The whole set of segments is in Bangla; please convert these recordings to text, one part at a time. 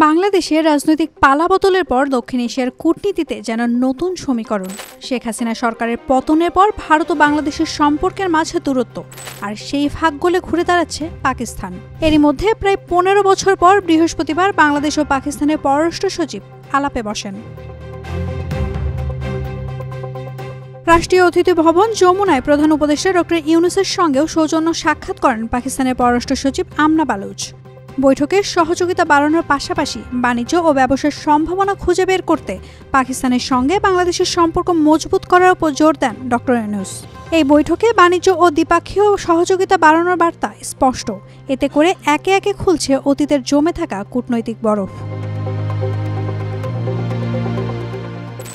বাংলাদেশের রাজনৈতিক পালাবদলের পর দক্ষিণ এশিয়ার কূটনীতিতে যেন নতুন সমীকরণ। শেখ হাসিনা সরকারের পতনের পর ভারত ও বাংলাদেশের সম্পর্কের মাঝে দূরত্ব, আর সেই ফাঁক গলে ঘুরে দাঁড়াচ্ছে পাকিস্তান। এরই মধ্যে প্রায় 15 বছর পর বৃহস্পতিবার বাংলাদেশ ও পাকিস্তানের পররাষ্ট্র সচিব আলাপে বসেন। রাষ্ট্রীয় অতিথি ভবন যমুনায় প্রধান উপদেষ্টা ডক্টর ইউনূসের সঙ্গেও সৌজন্য সাক্ষাৎ করেন পাকিস্তানের পররাষ্ট্র সচিব আমনা বালুচ। বৈঠকে সহযোগিতা বাড়ানোর পাশাপাশি বাণিজ্য ও ব্যবসার সম্ভাবনা খুঁজে বের করতে পাকিস্তানের সঙ্গে বাংলাদেশের সম্পর্ক মজবুত করার উপর জোর দেন ডক্টর ইউনূস। এই বৈঠকে বাণিজ্য ও দ্বিপাক্ষীয় সহযোগিতা বাড়ানোর বার্তা স্পষ্ট। এতে করে একে একে খুলছে অতীতের জমে থাকা কূটনৈতিক বরফ।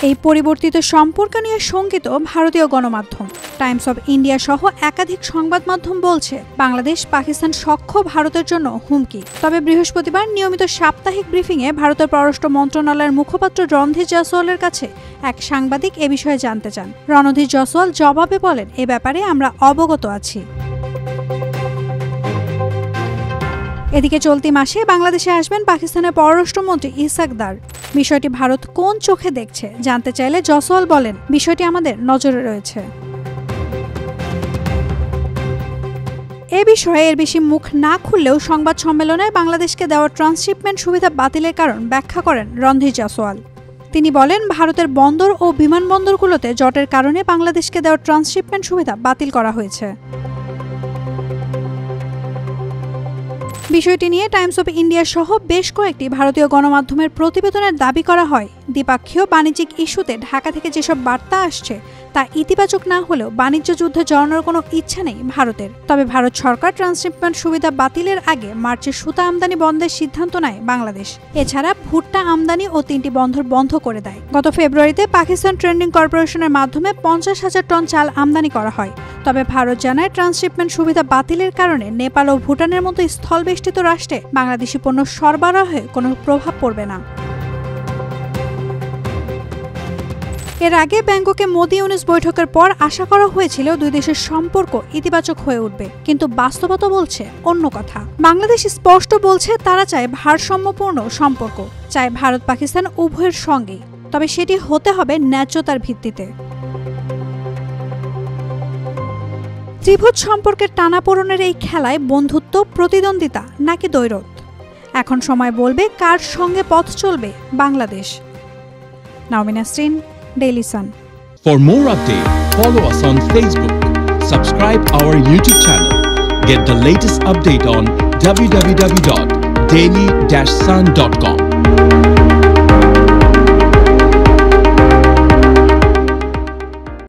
এই পরিবর্তিত সম্পর্ক নিয়ে শঙ্কিত ভারতীয় গণমাধ্যম। টাইমস অব ইন্ডিয়া সহ একাধিক সংবাদ মাধ্যম বলছে বাংলাদেশ পাকিস্তান সখ্য ভারতের জন্য হুমকি। তবে বৃহস্পতিবার নিয়মিত সাপ্তাহিক ব্রিফিংয়ে ভারতের পররাষ্ট্র মন্ত্রণালয়ের মুখপাত্র রণধীর জয়সওয়ালের কাছে এক সাংবাদিক এ বিষয়ে জানতে চান। রণধীর জয়সওয়াল জবাবে বলেন, এ ব্যাপারে আমরা অবগত আছি। এদিকে চলতি মাসে বাংলাদেশে আসবেন পাকিস্তানের পররাষ্ট্রমন্ত্রী ইসাক দার। বিষয়টি ভারত কোন চোখে দেখছে জানতে চাইলে জয়সওয়াল বলেন, বিষয়টি আমাদের নজরে রয়েছে। এ বিষয়ে এর বেশি মুখ না খুললেও সংবাদ সম্মেলনে বাংলাদেশকে দেওয়া ট্রান্সশিপমেন্ট সুবিধা বাতিলের কারণ ব্যাখ্যা করেন রণধীর জয়সওয়াল। তিনি বলেন, ভারতের বন্দর ও বিমানবন্দরগুলোতে জটের কারণে বাংলাদেশকে দেওয়া ট্রান্সশিপমেন্ট সুবিধা বাতিল করা হয়েছে। বিষয়টি নিয়ে টাইমস অব ইন্ডিয়া সহ বেশ কয়েকটি ভারতীয় গণমাধ্যমের প্রতিবেদনের দাবি করা হয়, দ্বিপাক্ষীয় বাণিজ্যিক ইস্যুতে ঢাকা থেকে যেসব বার্তা আসছে তা ইতিবাচক না হলেও বাণিজ্য যুদ্ধে জড়ানোর কোনো ইচ্ছা নেই ভারতের। তবে ভারত সরকার ট্রান্সশিপমেন্ট সুবিধা বাতিলের আগে মার্চে সুতা আমদানি বন্ধের সিদ্ধান্ত নেয় বাংলাদেশ। এছাড়া ভুট্টা আমদানি ও 3টি বন্দর বন্ধ করে দেয়। গত ফেব্রুয়ারিতে পাকিস্তান ট্রেডিং কর্পোরেশনের মাধ্যমে 50,000 টন চাল আমদানি করা হয়। তবে ভারত জানায়, ট্রান্সশিপমেন্ট সুবিধা বাতিলের কারণে নেপাল ও ভুটানের মতো স্থলবেষ্টিত রাষ্ট্রে বাংলাদেশি পণ্য সরবরাহে কোনো প্রভাব পড়বে না। এর আগে ব্যাংককে মোদি-ইউনূস বৈঠকের পর আশা করা হয়েছিল দুই দেশের সম্পর্ক ইতিবাচক হয়ে উঠবে, কিন্তু বাস্তবতা বলছে অন্য কথা। বাংলাদেশ স্পষ্ট বলছে তারা চায় ভারসাম্যপূর্ণ সম্পর্ক, চায় ভারত পাকিস্তান উভয়ের সঙ্গেই, তবে সেটি হতে হবে ন্যায্যতার ভিত্তিতে। ত্রিভুজ সম্পর্কের টানাপোড়েনের এই খেলায় বন্ধুত্ব, প্রতিদ্বন্দ্বিতা নাকি দ্বৈরথ? এখন সময় বলবে কার সঙ্গে পথ চলবে Bangladesh. নাওমিন Nasrin, Daily Sun. For more updates, follow us on Facebook, subscribe our YouTube channel, get the latest update on www.daily-sun.com.